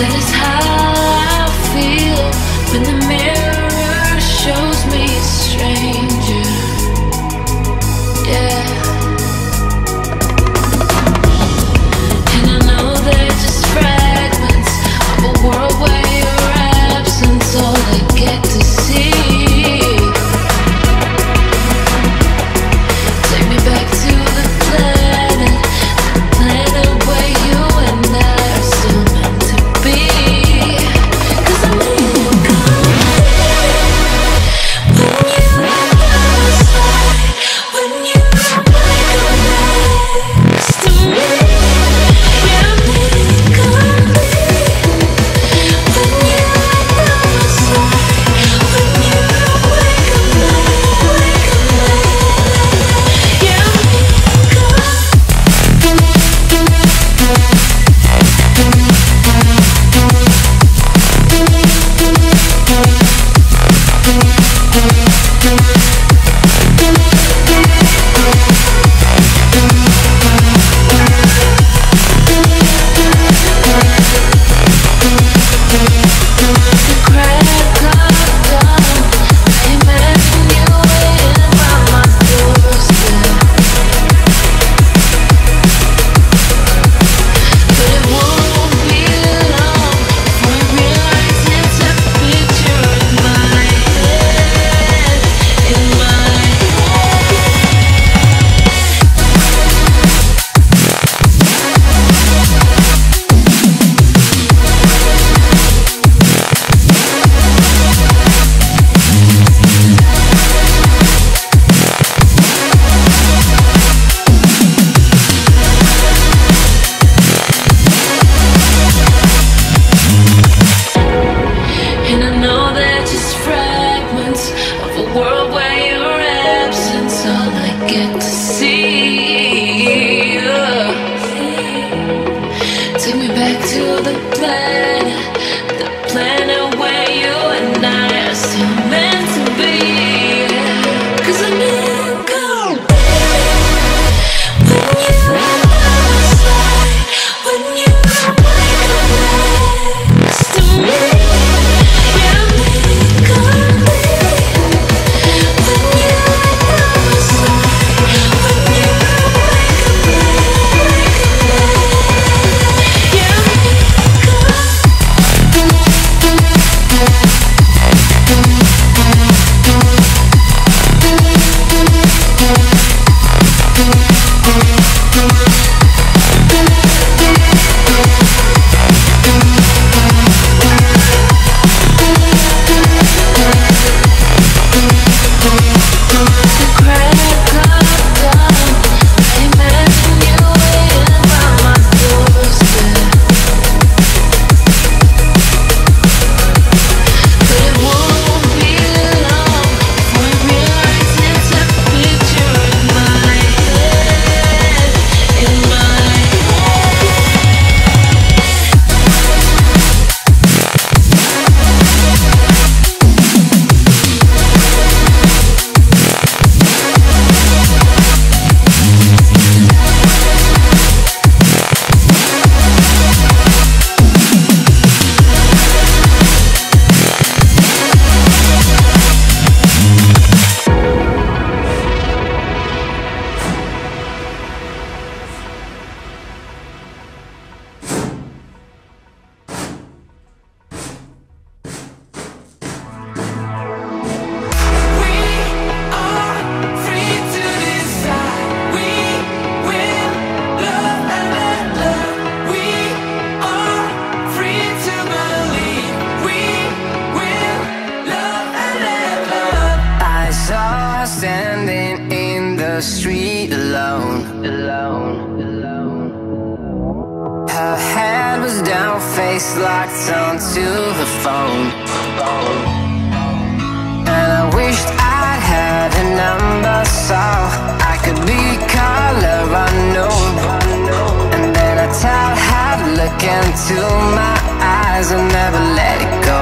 That is how I feel when the mirror shows me a stranger. Yeah. And I know they're just fragments of a world where your absence all I get to see. Take me back to the planet where you and I are still meant to be. 'Cause I need you when you are by my side, when you are next to me. Yeah, I need you when you are by my side, when you wake up late. Yeah, I need get to see. Take me back to the planet where you and I are still meant to be. 'Cause I need you when you are by my side, when you wake up next to me. Yeah, I need you when you are by my side, when you wake up late. Yeah, I need the street alone. Her head was down, face locked onto her phone. And I wished I'd had a number so I could be color unknown. And then I tell her to look into my eyes and never let it go.